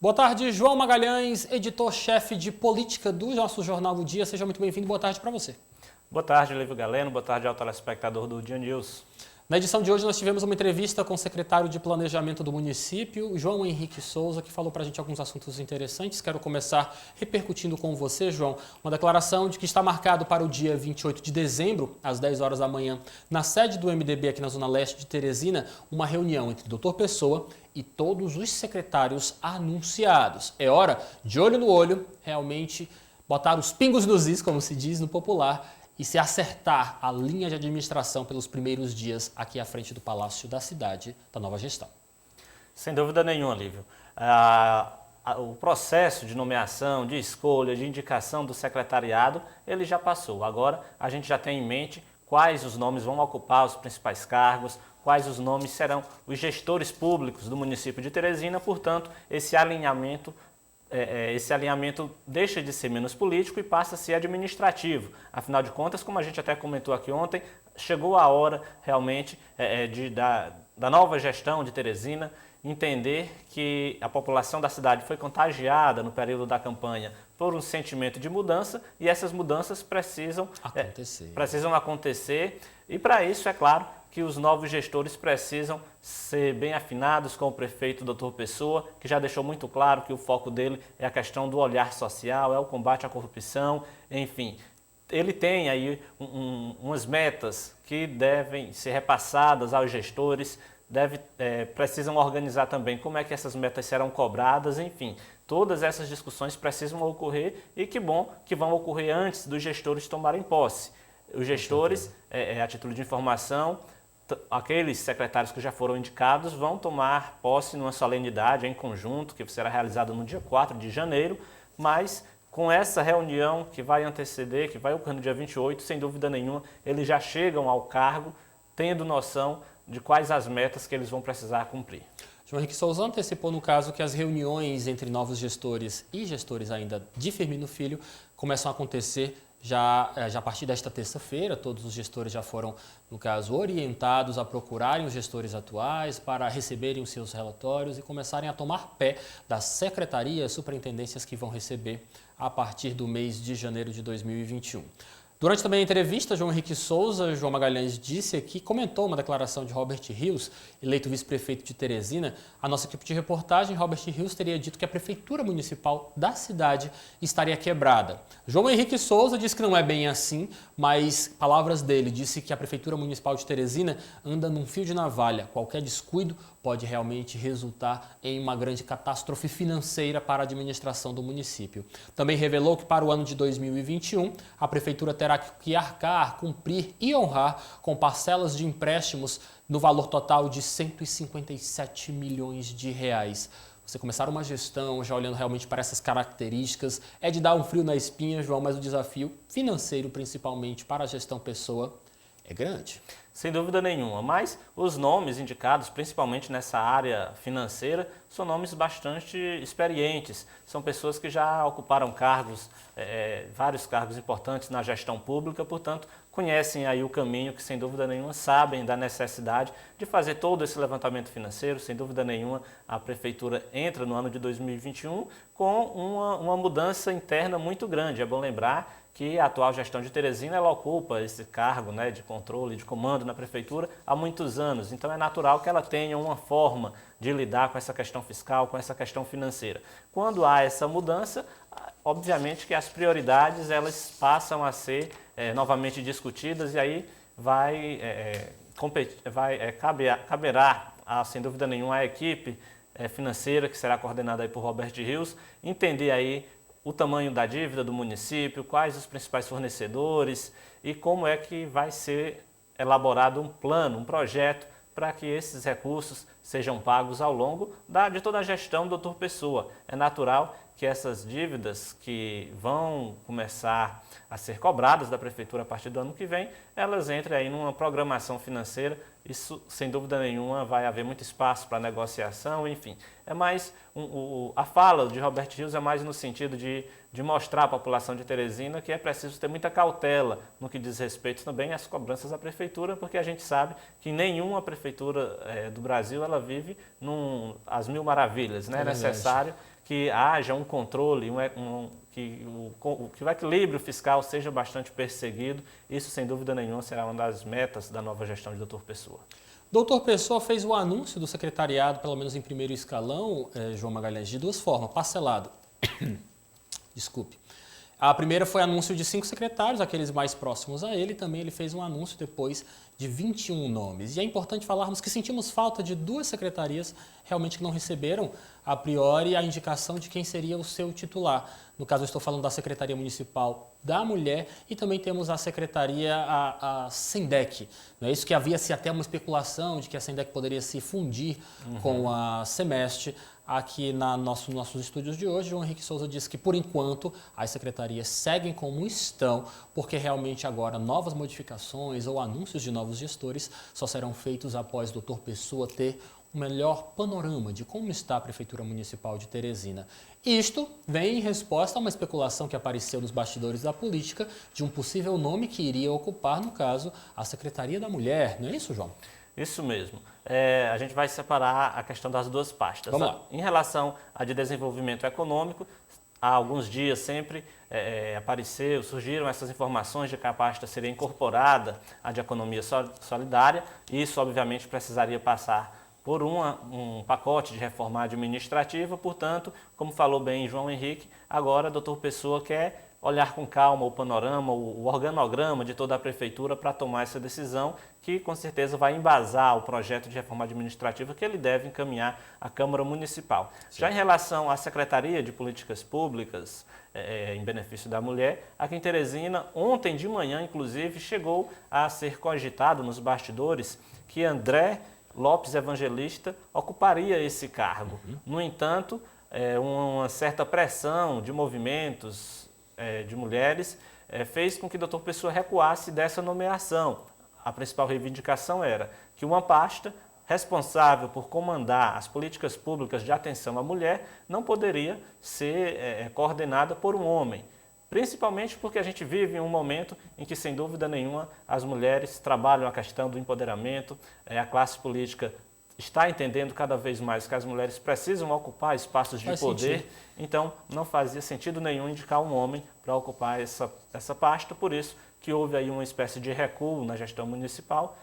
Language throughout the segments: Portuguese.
Boa tarde, João Magalhães, editor-chefe de política do nosso Jornal do Dia. Seja muito bem-vindo, boa tarde para você. Boa tarde, Lívio Galeno, boa tarde ao telespectador do Dia News. Na edição de hoje nós tivemos uma entrevista com o secretário de Planejamento do município, João Henrique Souza, que falou para a gente alguns assuntos interessantes. Quero começar repercutindo com você, João, uma declaração de que está marcado para o dia 28 de dezembro, às 10 horas da manhã, na sede do MDB aqui na Zona Leste de Teresina, uma reunião entre o Dr. Pessoa e todos os secretários anunciados. É hora, de olho no olho, realmente botar os pingos nos is, como se diz no popular, e se acertar a linha de administração pelos primeiros dias aqui à frente do Palácio da Cidade da nova gestão. Sem dúvida nenhuma, Lívio. O processo de nomeação, de escolha, de indicação do secretariado, ele já passou. Agora a gente já tem em mente quais os nomes vão ocupar os principais cargos, quais os nomes serão os gestores públicos do município de Teresina. Portanto, esse alinhamento deixa de ser menos político e passa a ser administrativo. Afinal de contas, como a gente até comentou aqui ontem, chegou a hora realmente da nova gestão de Teresina entender que a população da cidade foi contagiada no período da campanha por um sentimento de mudança e essas mudanças precisam acontecer. E para isso, é claro, que os novos gestores precisam ser bem afinados com o prefeito Dr. Pessoa, que já deixou muito claro que o foco dele é a questão do olhar social, é o combate à corrupção, enfim. Ele tem aí umas metas que devem ser repassadas aos gestores, precisam organizar também como é que essas metas serão cobradas, enfim. Todas essas discussões precisam ocorrer e que bom que vão ocorrer antes dos gestores tomarem posse. Os gestores, a título de informação, aqueles secretários que já foram indicados vão tomar posse numa solenidade em conjunto, que será realizada no dia 4 de janeiro, mas com essa reunião que vai anteceder, que vai ocorrer no dia 28, sem dúvida nenhuma, eles já chegam ao cargo tendo noção de quais as metas que eles vão precisar cumprir. João Henrique Souza antecipou, no caso, que as reuniões entre novos gestores e gestores ainda de Firmino Filho começam a acontecer já a partir desta terça-feira. Todos os gestores já foram, no caso, orientados a procurarem os gestores atuais para receberem os seus relatórios e começarem a tomar pé das secretarias, superintendências que vão receber a partir do mês de janeiro de 2021. Durante também a entrevista, João Henrique Souza, João Magalhães disse aqui, comentou uma declaração de Robert Rios, eleito vice-prefeito de Teresina. A nossa equipe de reportagem, Robert Rios, teria dito que a prefeitura municipal da cidade estaria quebrada. João Henrique Souza disse que não é bem assim, mas palavras dele, disse que a prefeitura municipal de Teresina anda num fio de navalha. Qualquer descuido pode realmente resultar em uma grande catástrofe financeira para a administração do município. Também revelou que para o ano de 2021, a prefeitura terá que arcar, cumprir e honrar com parcelas de empréstimos no valor total de 157 milhões de reais. Você começar uma gestão já olhando realmente para essas características é de dar um frio na espinha, João, mas o desafio financeiro, principalmente para a gestão Pessoa, é grande. Sem dúvida nenhuma, mas os nomes indicados, principalmente nessa área financeira, são nomes bastante experientes. São pessoas que já ocuparam cargos, vários cargos importantes na gestão pública, portanto, conhecem aí o caminho, que sem dúvida nenhuma sabem da necessidade de fazer todo esse levantamento financeiro. Sem dúvida nenhuma, a prefeitura entra no ano de 2021 com uma mudança interna muito grande. É bom lembrar que a atual gestão de Teresina ela ocupa esse cargo, né, de controle, de comando na prefeitura há muitos anos. Então é natural que ela tenha uma forma de lidar com essa questão fiscal, com essa questão financeira. Quando há essa mudança, obviamente que as prioridades elas passam a ser novamente discutidas e aí caberá, sem dúvida nenhuma, à equipe financeira que será coordenada aí por Robert Rios entender aí o tamanho da dívida do município, quais os principais fornecedores e como é que vai ser elaborado um plano, um projeto para que esses recursos sejam pagos ao longo de toda a gestão do Dr. Pessoa. É natural que essas dívidas que vão começar a ser cobradas da prefeitura a partir do ano que vem, elas entrem aí numa programação financeira. Isso, sem dúvida nenhuma, vai haver muito espaço para negociação, enfim. É mais a fala de Robert Rios é mais no sentido de mostrar à população de Teresina que é preciso ter muita cautela no que diz respeito também às cobranças da prefeitura, porque a gente sabe que nenhuma prefeitura do Brasil ela vive às mil maravilhas, né? É necessário que haja um controle, que o equilíbrio fiscal seja bastante perseguido. Isso, sem dúvida nenhuma, será uma das metas da nova gestão de Dr. Pessoa. Doutor Pessoa fez o anúncio do secretariado, pelo menos em primeiro escalão, João Magalhães, de duas formas, parcelado. Desculpe. A primeira foi anúncio de 5 secretários, aqueles mais próximos a ele. Também ele fez um anúncio depois de 21 nomes. E é importante falarmos que sentimos falta de 2 secretarias realmente que não receberam, a priori, a indicação de quem seria o seu titular. No caso, eu estou falando da Secretaria Municipal da Mulher e também temos a Secretaria, a SENDEC. Não é isso que havia-se até uma especulação de que a SENDEC poderia se fundir com a Semestre. Aqui nossos estúdios de hoje, João Henrique Souza disse que, por enquanto, as secretarias seguem como estão, porque realmente agora novas modificações ou anúncios de novos gestores só serão feitos após o Dr. Pessoa ter um melhor panorama de como está a Prefeitura Municipal de Teresina. Isto vem em resposta a uma especulação que apareceu nos bastidores da política de um possível nome que iria ocupar, no caso, a Secretaria da Mulher. Não é isso, João? Isso mesmo. A gente vai separar a questão das duas pastas. Vamos lá. Em relação à de desenvolvimento econômico, há alguns dias sempre surgiram essas informações de que a pasta seria incorporada à de economia solidária. Isso, obviamente, precisaria passar por um pacote de reforma administrativa. Portanto, como falou bem João Henrique, agora o Dr. Pessoa quer olhar com calma o panorama, o organograma de toda a Prefeitura para tomar essa decisão, que com certeza vai embasar o projeto de reforma administrativa que ele deve encaminhar à Câmara Municipal. Sim. Já em relação à Secretaria de Políticas Públicas em benefício da mulher, aqui em Teresina, ontem de manhã, inclusive, chegou a ser cogitado nos bastidores que André Lopes Evangelista ocuparia esse cargo. No entanto, uma certa pressão de movimentos de mulheres fez com que o Dr. Pessoa recuasse dessa nomeação. A principal reivindicação era que uma pasta responsável por comandar as políticas públicas de atenção à mulher não poderia ser coordenada por um homem. Principalmente porque a gente vive em um momento em que, sem dúvida nenhuma, as mulheres trabalham a questão do empoderamento, a classe política está entendendo cada vez mais que as mulheres precisam ocupar espaços de poder, então não fazia sentido nenhum indicar um homem para ocupar essa pasta, por isso que houve aí uma espécie de recuo na gestão municipal.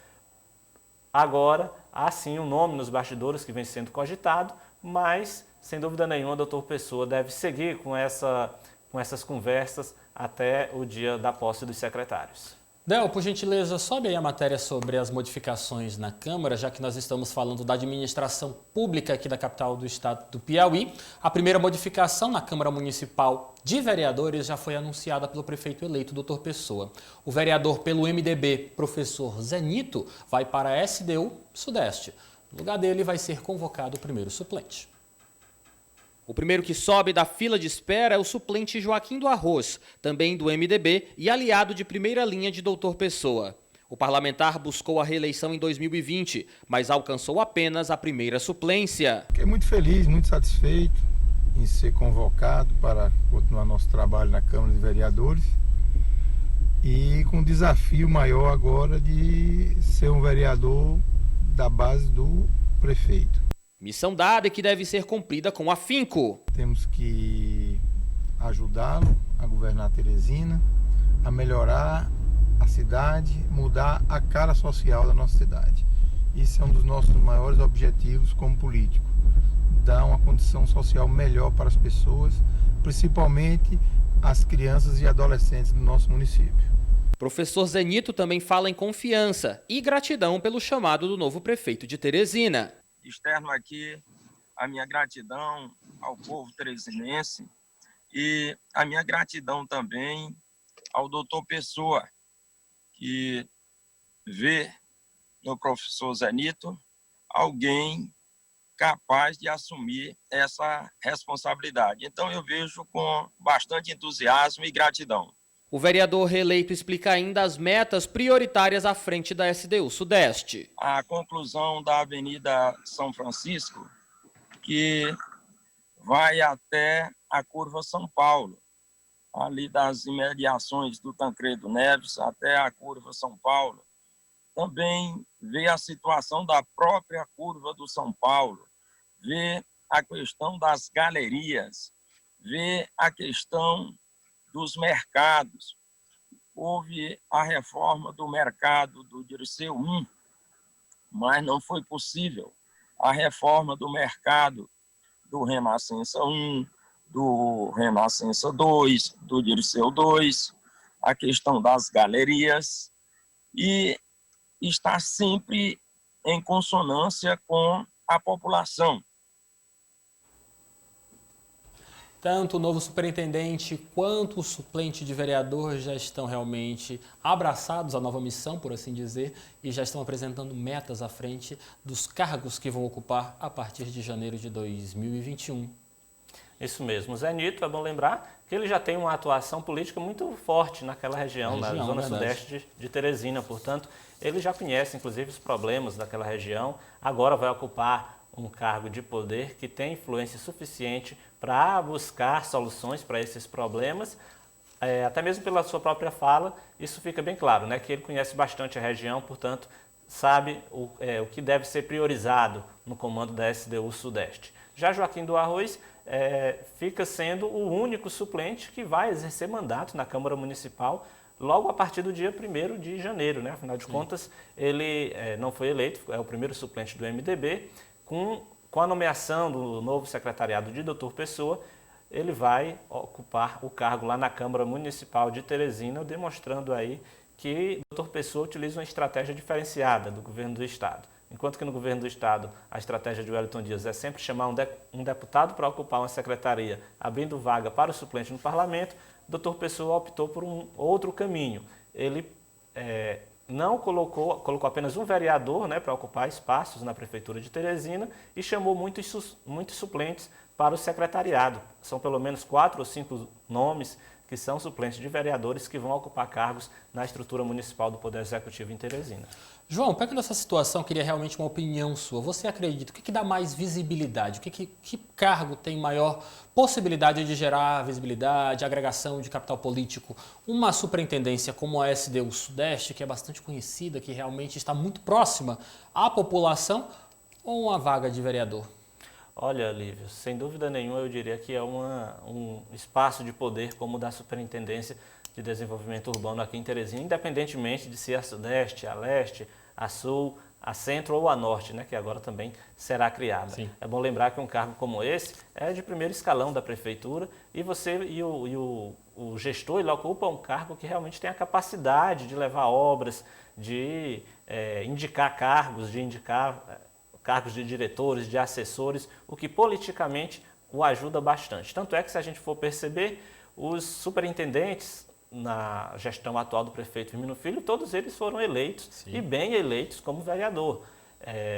Agora, há sim um nome nos bastidores que vem sendo cogitado, mas, sem dúvida nenhuma, o Dr. Pessoa deve seguir com essas conversas até o dia da posse dos secretários. Del, por gentileza, sobe aí a matéria sobre as modificações na Câmara, já que nós estamos falando da administração pública aqui da capital do estado do Piauí. A primeira modificação na Câmara Municipal de Vereadores já foi anunciada pelo prefeito eleito, Dr. Pessoa. O vereador pelo MDB, professor Zenito, vai para a SDU Sudeste. No lugar dele vai ser convocado o primeiro suplente. O primeiro que sobe da fila de espera é o suplente Joaquim do Arroz, também do MDB e aliado de primeira linha de Dr. Pessoa. O parlamentar buscou a reeleição em 2020, mas alcançou apenas a primeira suplência. Fiquei muito feliz, muito satisfeito em ser convocado para continuar nosso trabalho na Câmara de Vereadores e com um desafio maior agora de ser um vereador da base do prefeito. Missão dada e que deve ser cumprida com afinco. Temos que ajudá-lo a governar Teresina, a melhorar a cidade, mudar a cara social da nossa cidade. Isso é um dos nossos maiores objetivos como político. Dar uma condição social melhor para as pessoas, principalmente as crianças e adolescentes do nosso município. Professor Zenito também fala em confiança e gratidão pelo chamado do novo prefeito de Teresina. Externo aqui a minha gratidão ao povo teresinense e a minha gratidão também ao doutor Pessoa, que vê no professor Zenito alguém capaz de assumir essa responsabilidade. Então eu vejo com bastante entusiasmo e gratidão. O vereador reeleito explica ainda as metas prioritárias à frente da SDU Sudeste. A conclusão da Avenida São Francisco, que vai até a Curva São Paulo, ali das imediações do Tancredo Neves até a Curva São Paulo. Também vê a situação da própria Curva do São Paulo, vê a questão das galerias, ver a questão dos mercados. Houve a reforma do mercado do Dirceu 1, mas não foi possível a reforma do mercado do Renascença 1, do Renascença 2, do Dirceu 2, a questão das galerias, e está sempre em consonância com a população. Tanto o novo superintendente quanto o suplente de vereador já estão realmente abraçados à nova missão, por assim dizer, e já estão apresentando metas à frente dos cargos que vão ocupar a partir de janeiro de 2021. Isso mesmo. Zé Nito, é bom lembrar que ele já tem uma atuação política muito forte naquela região, na zona sudeste de Teresina. Portanto, ele já conhece, inclusive, os problemas daquela região. Agora vai ocupar um cargo de poder que tem influência suficiente para buscar soluções para esses problemas. Até mesmo pela sua própria fala, isso fica bem claro, né? Que ele conhece bastante a região, portanto, sabe o que deve ser priorizado no comando da SDU Sudeste. Já Joaquim do Arroz fica sendo o único suplente que vai exercer mandato na Câmara Municipal logo a partir do dia 1º de janeiro, né? Afinal de contas, ele não foi eleito, é o primeiro suplente do MDB. Com a nomeação do novo secretariado de Dr. Pessoa, ele vai ocupar o cargo lá na Câmara Municipal de Teresina, demonstrando aí que Dr. Pessoa utiliza uma estratégia diferenciada do governo do Estado. Enquanto que no governo do Estado a estratégia de Wellington Dias é sempre chamar um deputado para ocupar uma secretaria, abrindo vaga para o suplente no parlamento, Dr. Pessoa optou por um outro caminho. Ele não colocou apenas um vereador, né, para ocupar espaços na Prefeitura de Teresina e chamou muitos suplentes para o secretariado. São pelo menos 4 ou 5 nomes que são suplentes de vereadores que vão ocupar cargos na estrutura municipal do Poder Executivo em Teresina. João, pegando essa situação, queria realmente uma opinião sua. Você acredita, o que dá mais visibilidade? Que cargo tem maior possibilidade de gerar visibilidade, agregação de capital político? Uma superintendência como a SDU Sudeste, que é bastante conhecida, que realmente está muito próxima à população, ou uma vaga de vereador? Olha, Lívia, sem dúvida nenhuma eu diria que é um espaço de poder como o da Superintendência de Desenvolvimento Urbano aqui em Teresina, independentemente de ser a Sudeste, a Leste, a Sul, a Centro ou a Norte, né, que agora também será criada. Sim. É bom lembrar que um cargo como esse é de primeiro escalão da Prefeitura e o gestor ele ocupa um cargo que realmente tem a capacidade de levar obras, de indicar cargos, cargos de diretores, de assessores, o que politicamente o ajuda bastante. Tanto é que, se a gente for perceber, os superintendentes na gestão atual do prefeito Firmino Filho, todos eles foram eleitos. Sim. E bem eleitos como vereador.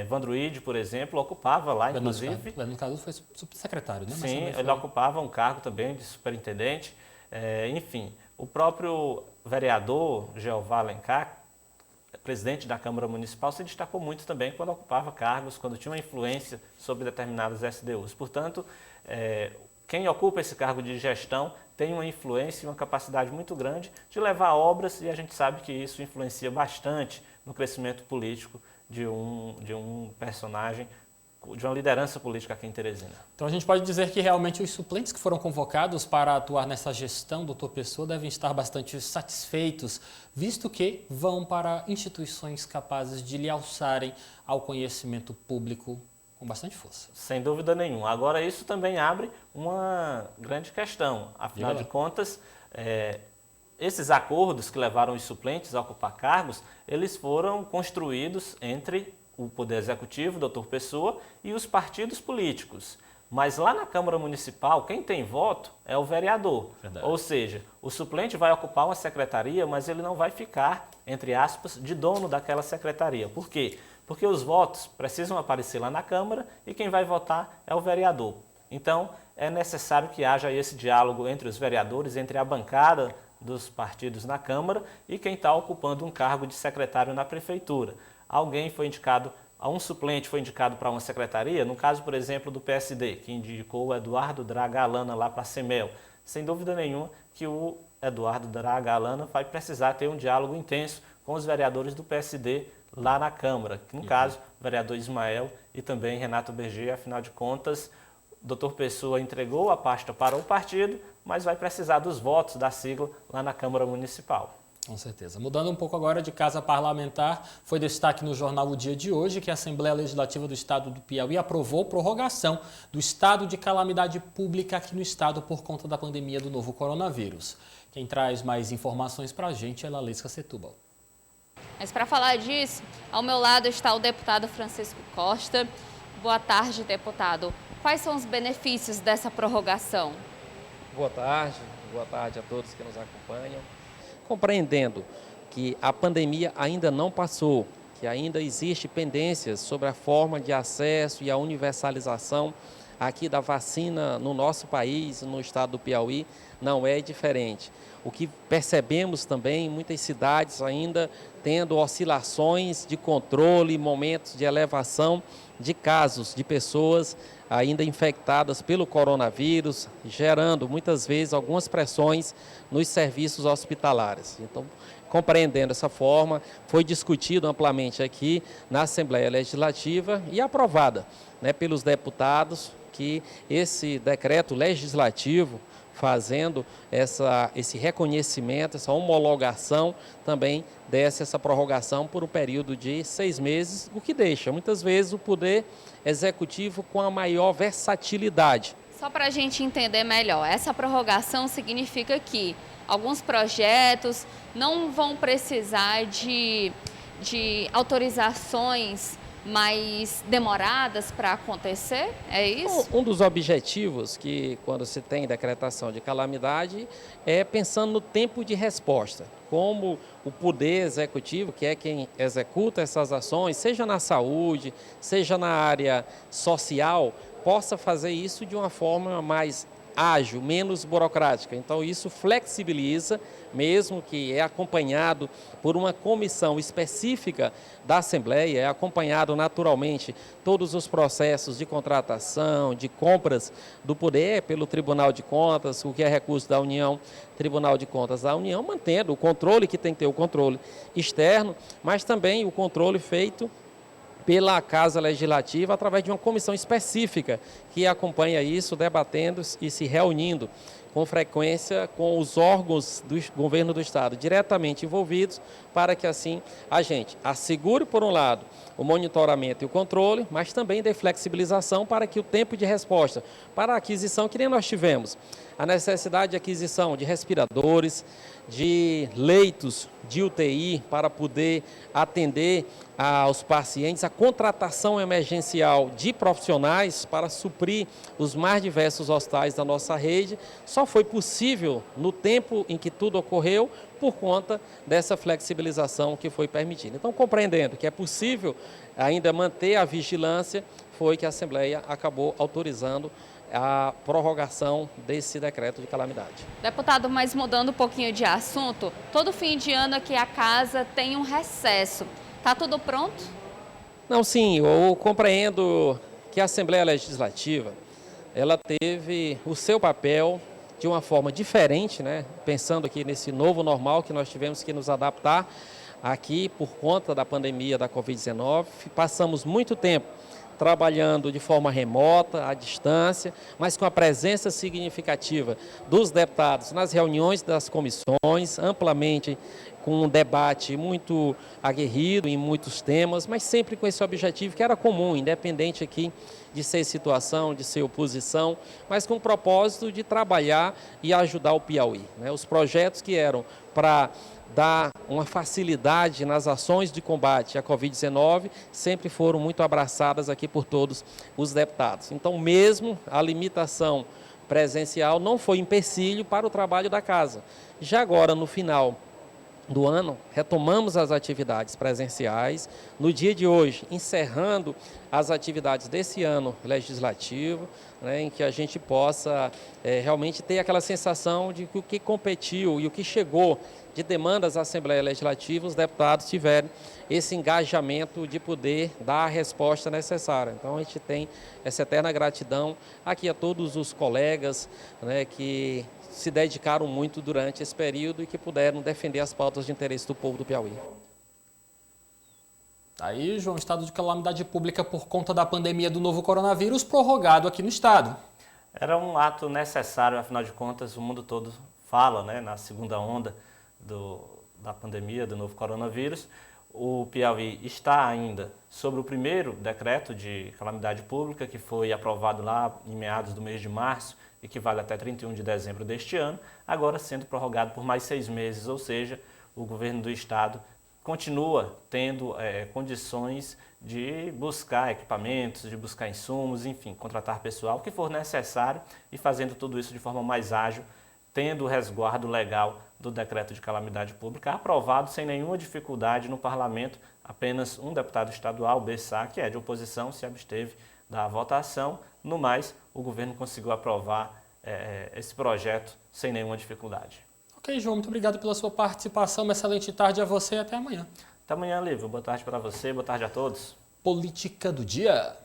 Vandruide, por exemplo, ocupava lá, inclusive... No caso foi subsecretário, né? Sim, ele ocupava um cargo também de superintendente. Enfim, o próprio vereador Jeová Alencar, presidente da Câmara Municipal, se destacou muito também quando ocupava cargos, quando tinha uma influência sobre determinadas SDUs. Portanto, quem ocupa esse cargo de gestão tem uma influência e uma capacidade muito grande de levar obras e a gente sabe que isso influencia bastante no crescimento político de um personagem, de uma liderança política aqui em Teresina. Então a gente pode dizer que realmente os suplentes que foram convocados para atuar nessa gestão, doutor Pessoa, devem estar bastante satisfeitos, visto que vão para instituições capazes de lhe alçarem ao conhecimento público com bastante força. Sem dúvida nenhuma. Agora isso também abre uma grande questão. Afinal de contas, esses acordos que levaram os suplentes a ocupar cargos, eles foram construídos entre o Poder Executivo, doutor Pessoa, e os partidos políticos. Mas lá na Câmara Municipal, quem tem voto é o vereador. Verdade. Ou seja, o suplente vai ocupar uma secretaria, mas ele não vai ficar, entre aspas, de dono daquela secretaria. Por quê? Porque os votos precisam aparecer lá na Câmara e quem vai votar é o vereador. Então, é necessário que haja esse diálogo entre os vereadores, entre a bancada dos partidos na Câmara e quem está ocupando um cargo de secretário na Prefeitura. Alguém foi indicado, um suplente foi indicado para uma secretaria, no caso, por exemplo, do PSD, que indicou o Eduardo Draga Alana lá para a CEMEL. Sem dúvida nenhuma que o Eduardo Draga Alana vai precisar ter um diálogo intenso com os vereadores do PSD lá na Câmara, que no caso, o vereador Ismael e também Renato Berger, afinal de contas, O doutor Pessoa entregou a pasta para o partido, mas vai precisar dos votos da sigla lá na Câmara Municipal. Com certeza. Mudando um pouco agora de casa parlamentar, foi destaque no jornal O Dia de hoje que a Assembleia Legislativa do Estado do Piauí aprovou prorrogação do estado de calamidade pública aqui no estado por conta da pandemia do novo coronavírus. Quem traz mais informações para a gente é Lalesca Setúbal. Mas para falar disso, ao meu lado está o deputado Francisco Costa. Boa tarde, deputado. Quais são os benefícios dessa prorrogação? Boa tarde a todos que nos acompanham. Compreendendo que a pandemia ainda não passou, que ainda existe pendências sobre a forma de acesso e a universalização aqui da vacina no nosso país, no estado do Piauí, não é diferente. O que percebemos também, muitas cidades ainda tendo oscilações de controle, momentos de elevação de casos de pessoas ainda infectadas pelo coronavírus, gerando muitas vezes algumas pressões nos serviços hospitalares. Então, compreendendo essa forma, foi discutido amplamente aqui na Assembleia Legislativa e aprovada, pelos deputados que esse decreto legislativo fazendo esse reconhecimento, essa homologação, também desse essa prorrogação por um período de 6 meses, o que deixa muitas vezes o Poder Executivo com a maior versatilidade. Só para a gente entender melhor, essa prorrogação significa que alguns projetos não vão precisar de autorizações mais demoradas para acontecer, é isso? Um dos objetivos que, quando se tem decretação de calamidade, é pensando no tempo de resposta. Como o Poder Executivo, que é quem executa essas ações, seja na saúde, seja na área social, possa fazer isso de uma forma mais ágil, menos burocrática. Então isso flexibiliza, mesmo que é acompanhado por uma comissão específica da Assembleia, é acompanhado naturalmente todos os processos de contratação, de compras do Poder pelo Tribunal de Contas, o que é recurso da União, Tribunal de Contas da União, mantendo o controle, que tem que ter o controle externo, mas também o controle feito pela Casa Legislativa, através de uma comissão específica que acompanha isso, debatendo e se reunindo com frequência com os órgãos do governo do Estado diretamente envolvidos, para que assim a gente assegure, por um lado, o monitoramento e o controle, mas também dê flexibilização para que o tempo de resposta para a aquisição, que nem nós tivemos, a necessidade de aquisição de respiradores, de leitos de UTI para poder atender aos pacientes, a contratação emergencial de profissionais para suprir os mais diversos hospitais da nossa rede, só foi possível no tempo em que tudo ocorreu por conta dessa flexibilização que foi permitida. Então, compreendendo que é possível ainda manter a vigilância, foi que a Assembleia acabou autorizando a prorrogação desse decreto de calamidade. Deputado, mas mudando um pouquinho de assunto, todo fim de ano aqui a casa tem um recesso. Está tudo pronto? Não, sim, eu compreendo que a Assembleia Legislativa, ela teve o seu papel de uma forma diferente, pensando aqui nesse novo normal que nós tivemos que nos adaptar aqui por conta da pandemia da Covid-19. Passamos muito tempo trabalhando de forma remota, à distância, mas com a presença significativa dos deputados nas reuniões das comissões, amplamente com um debate muito aguerrido em muitos temas, mas sempre com esse objetivo que era comum, independente aqui de ser situação, de ser oposição, mas com o propósito de trabalhar e ajudar o Piauí. Os projetos que eram para dar uma facilidade nas ações de combate à Covid-19 sempre foram muito abraçadas aqui por todos os deputados. Então, mesmo a limitação presencial não foi empecilho para o trabalho da casa. Já agora, no final do ano, retomamos as atividades presenciais. No dia de hoje, encerrando as atividades desse ano legislativo, em que a gente possa realmente ter aquela sensação de que o que competiu e o que chegou de demandas à Assembleia Legislativa, os deputados tiveram esse engajamento de poder dar a resposta necessária. Então, a gente tem essa eterna gratidão aqui a todos os colegas que se dedicaram muito durante esse período e que puderam defender as pautas de interesse do povo do Piauí. Aí, João, estado de calamidade pública por conta da pandemia do novo coronavírus prorrogado aqui no estado. Era um ato necessário, afinal de contas, o mundo todo fala, né, na segunda onda da pandemia, do novo coronavírus. O Piauí está ainda sobre o primeiro decreto de calamidade pública, que foi aprovado lá em meados do mês de março e que vale até 31 de dezembro deste ano, agora sendo prorrogado por mais 6 meses, ou seja, o governo do estado continua tendo condições de buscar equipamentos, de buscar insumos, enfim, contratar pessoal, o que for necessário e fazendo tudo isso de forma mais ágil, tendo o resguardo legal do decreto de calamidade pública aprovado sem nenhuma dificuldade no parlamento. Apenas um deputado estadual, Bessá, que é de oposição, se absteve da votação. No mais, o governo conseguiu aprovar esse projeto sem nenhuma dificuldade. Ok, João, muito obrigado pela sua participação. Uma excelente tarde a você e até amanhã. Até amanhã, Lívio. Boa tarde para você, boa tarde a todos. Política do dia.